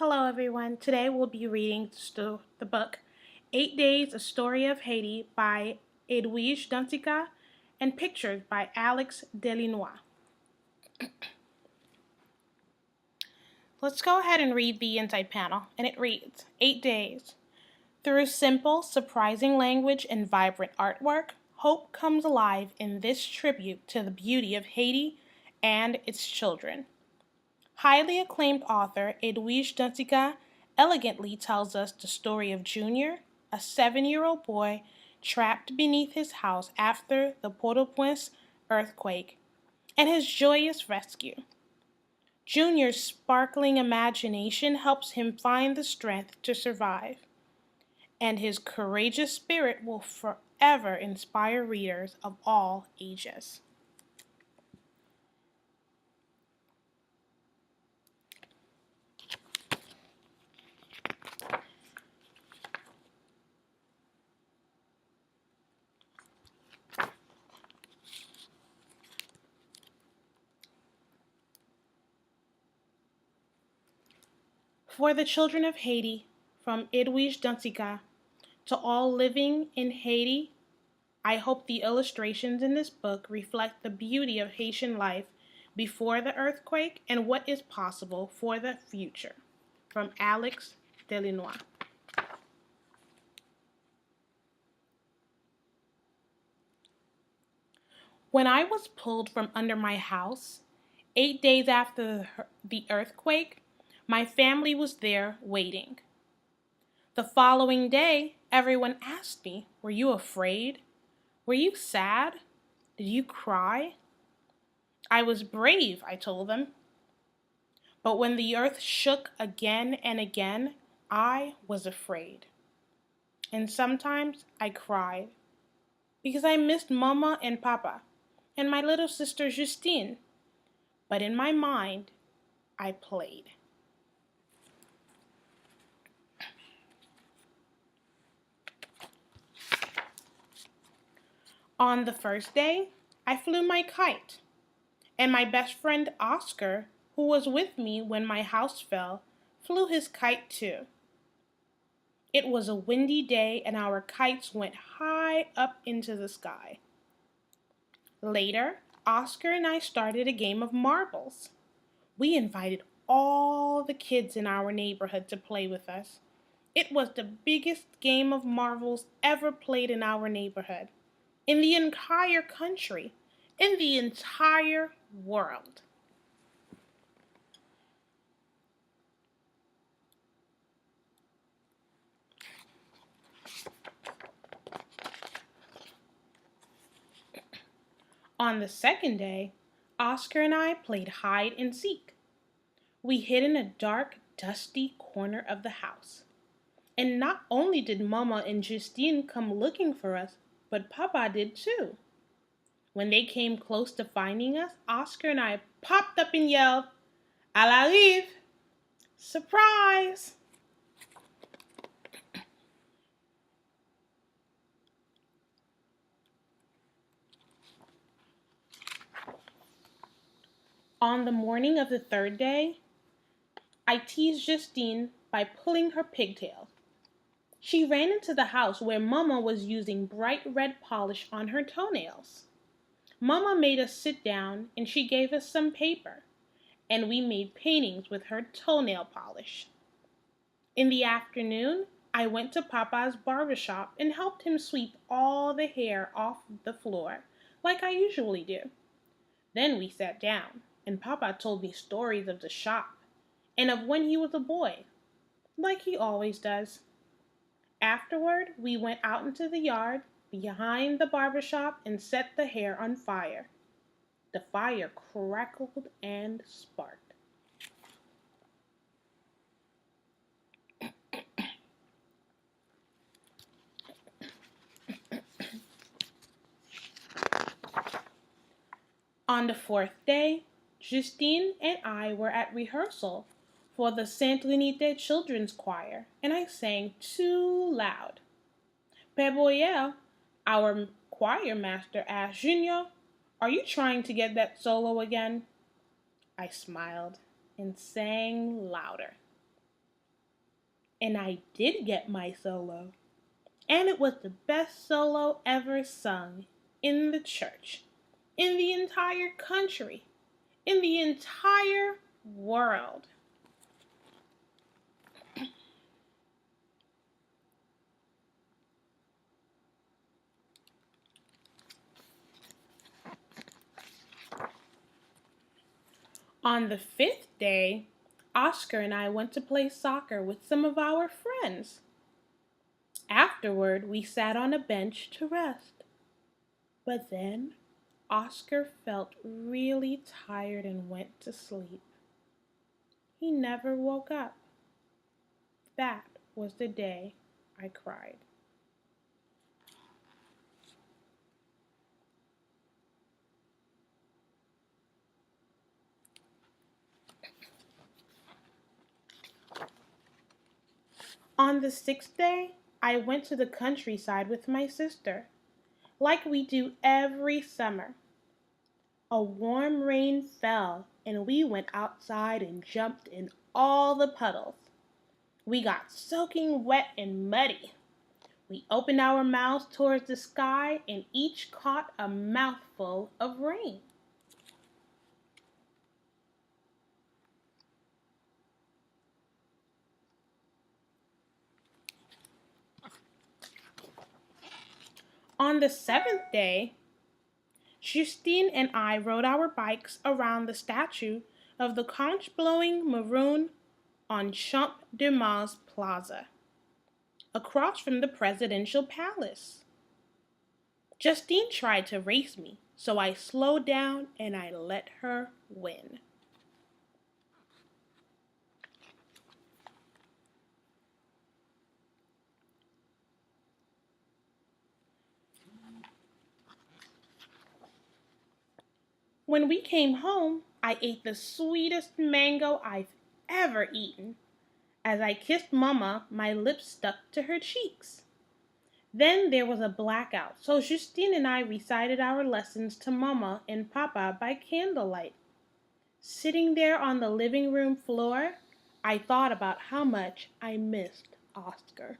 Hello, everyone. Today we'll be reading the book 8 Days, A Story of Haiti by Edwige Dantica and pictures by Alex Delinois. Let's go ahead and read the inside panel, and it reads 8 Days. Through simple, surprising language and vibrant artwork, hope comes alive in this tribute to the beauty of Haiti and its children. Highly acclaimed author Edwige Dantica elegantly tells us the story of Junior, a 7-year-old boy trapped beneath his house after the Port-au-Prince earthquake, and his joyous rescue. Junior's sparkling imagination helps him find the strength to survive, and his courageous spirit will forever inspire readers of all ages. For the children of Haiti, from Edwige Dantica, to all living in Haiti, I hope the illustrations in this book reflect the beauty of Haitian life before the earthquake and what is possible for the future. From Alex Delinois. When I was pulled from under my house, 8 days after the earthquake, my family was there waiting. The following day, everyone asked me, "Were you afraid? Were you sad? Did you cry?" I was brave, I told them. But when the earth shook again and again, I was afraid. And sometimes I cried because I missed Mama and Papa and my little sister Justine. But in my mind, I played. On the first day, I flew my kite, and my best friend Oscar, who was with me when my house fell, flew his kite too. It was a windy day, and our kites went high up into the sky. Later, Oscar and I started a game of marbles. We invited all the kids in our neighborhood to play with us. It was the biggest game of marbles ever played in our neighborhood, in the entire country, in the entire world. On the second day, Oscar and I played hide and seek. We hid in a dark, dusty corner of the house. And not only did Mama and Justine come looking for us, but Papa did too. When they came close to finding us, Oscar and I popped up and yelled, "À la rive!" Surprise! On the morning of the third day, I teased Justine by pulling her pigtails. She ran into the house where Mama was using bright red polish on her toenails. Mama made us sit down and she gave us some paper, and we made paintings with her toenail polish. In the afternoon, I went to Papa's barber shop and helped him sweep all the hair off the floor, like I usually do. Then we sat down, and Papa told me stories of the shop and of when he was a boy, like he always does. Afterward, we went out into the yard behind the barber shop and set the hair on fire. The fire crackled and sparked. On the fourth day, Justine and I were at rehearsal for the Sainte Trinité Children's Choir, and I sang too loud. Père Boyel, our choir master, asked, "Junior, are you trying to get that solo again?" I smiled and sang louder. And I did get my solo. And it was the best solo ever sung in the church, in the entire country, in the entire world. On the fifth day, Oscar and I went to play soccer with some of our friends. Afterward, we sat on a bench to rest. But then Oscar felt really tired and went to sleep. He never woke up. That was the day I cried. On the sixth day, I went to the countryside with my sister, like we do every summer. A warm rain fell, and we went outside and jumped in all the puddles. We got soaking wet and muddy. We opened our mouths towards the sky and each caught a mouthful of rain. On the seventh day, Justine and I rode our bikes around the statue of the conch-blowing maroon on Champ de Mars Plaza, across from the presidential palace. Justine tried to race me, so I slowed down and I let her win. When we came home, I ate the sweetest mango I've ever eaten. As I kissed Mama, my lips stuck to her cheeks. Then there was a blackout, so Justine and I recited our lessons to Mama and Papa by candlelight. Sitting there on the living room floor, I thought about how much I missed Oscar.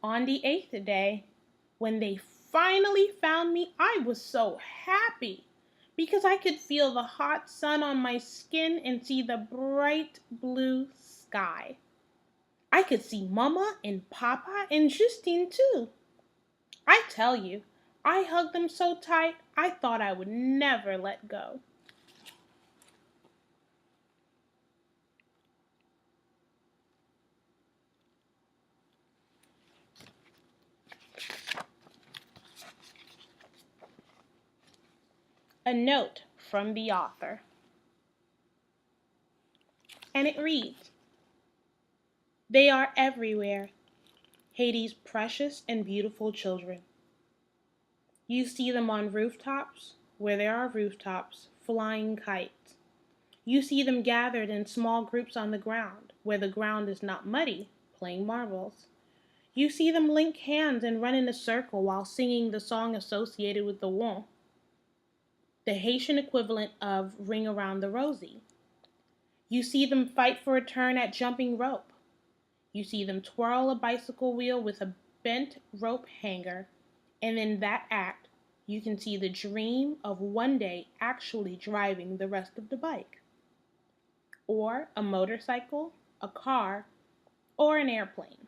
On the eighth day, when they finally found me, I was so happy because I could feel the hot sun on my skin and see the bright blue sky. I could see Mama and Papa and Justine too. I tell you, I hugged them so tight I thought I would never let go. A note from the author. And it reads, "They are everywhere, Haiti's precious and beautiful children. You see them on rooftops, where there are rooftops, flying kites. You see them gathered in small groups on the ground, where the ground is not muddy, playing marbles. You see them link hands and run in a circle while singing the song associated with the Won, the Haitian equivalent of Ring Around the Rosie. You see them fight for a turn at jumping rope. You see them twirl a bicycle wheel with a bent rope hanger, and in that act, you can see the dream of one day actually driving the rest of the bike, or a motorcycle, a car, or an airplane.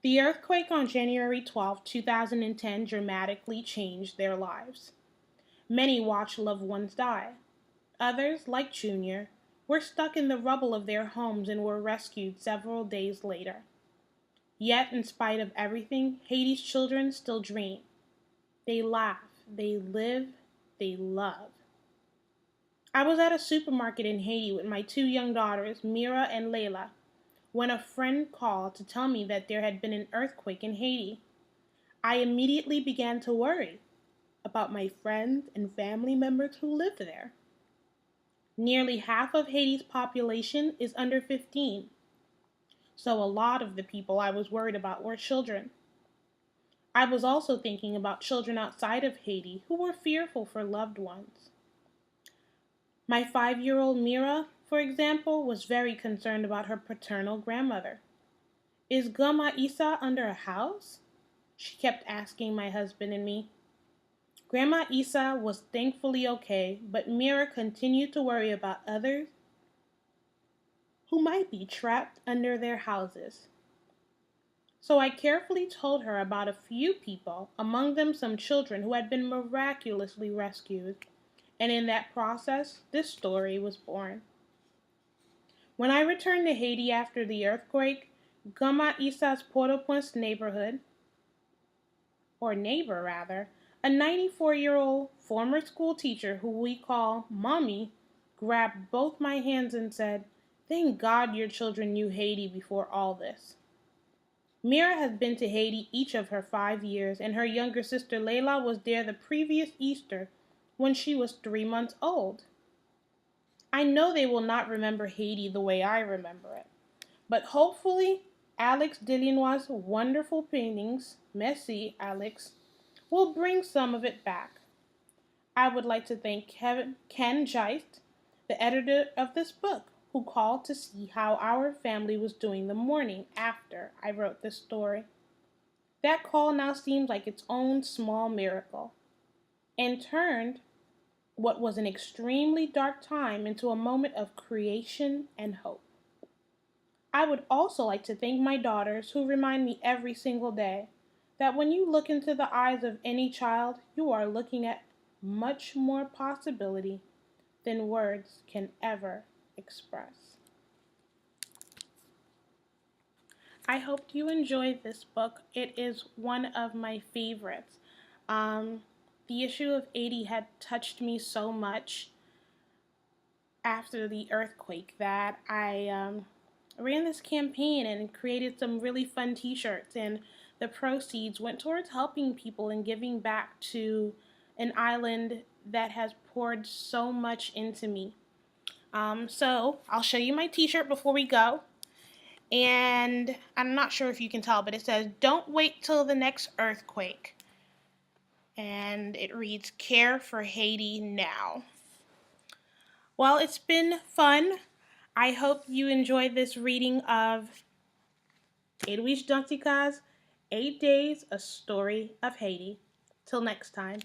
The earthquake on January 12, 2010 dramatically changed their lives. Many watched loved ones die. Others, like Junior, were stuck in the rubble of their homes and were rescued several days later. Yet, in spite of everything, Haiti's children still dream. They laugh, they live, they love. I was at a supermarket in Haiti with my two young daughters, Mira and Layla, when a friend called to tell me that there had been an earthquake in Haiti. I immediately began to worry about my friends and family members who lived there. Nearly half of Haiti's population is under 15, so a lot of the people I was worried about were children. I was also thinking about children outside of Haiti who were fearful for loved ones. My 5-year-old Mira, for example, was very concerned about her paternal grandmother. Is Grandma Isa under a house? She kept asking my husband and me. Grandma Isa was thankfully okay, but Mira continued to worry about others who might be trapped under their houses. So I carefully told her about a few people, among them some children who had been miraculously rescued. And in that process, this story was born. When I returned to Haiti after the earthquake, Grandma Isa's Port-au-Prince neighbor rather, a 94-year-old former school teacher who we call Mommy, grabbed both my hands and said, "Thank God your children knew Haiti before all this." Mira has been to Haiti each of her 5 years, and her younger sister Layla was there the previous Easter when she was 3 months old. I know they will not remember Haiti the way I remember it, but hopefully Alex Delinois' wonderful paintings, merci Alex, will bring some of it back. I would like to thank Ken Geist, the editor of this book, who called to see how our family was doing the morning after I wrote this story. That call now seems like its own small miracle, and turned what was an extremely dark time into a moment of creation and hope. I would also like to thank my daughters who remind me every single day that when you look into the eyes of any child, you are looking at much more possibility than words can ever express. I hope you enjoyed this book. It is one of my favorites. The issue of 80 had touched me so much after the earthquake that I ran this campaign and created some really fun t-shirts, and the proceeds went towards helping people and giving back to an island that has poured so much into me. So I'll show you my t-shirt before we go. And I'm not sure if you can tell, but it says, "Don't wait till the next earthquake." And it reads, "Care for Haiti now." Well, it's been fun. I hope you enjoyed this reading of Edwidge Dantica's 8 Days, A Story of Haiti. Till next time.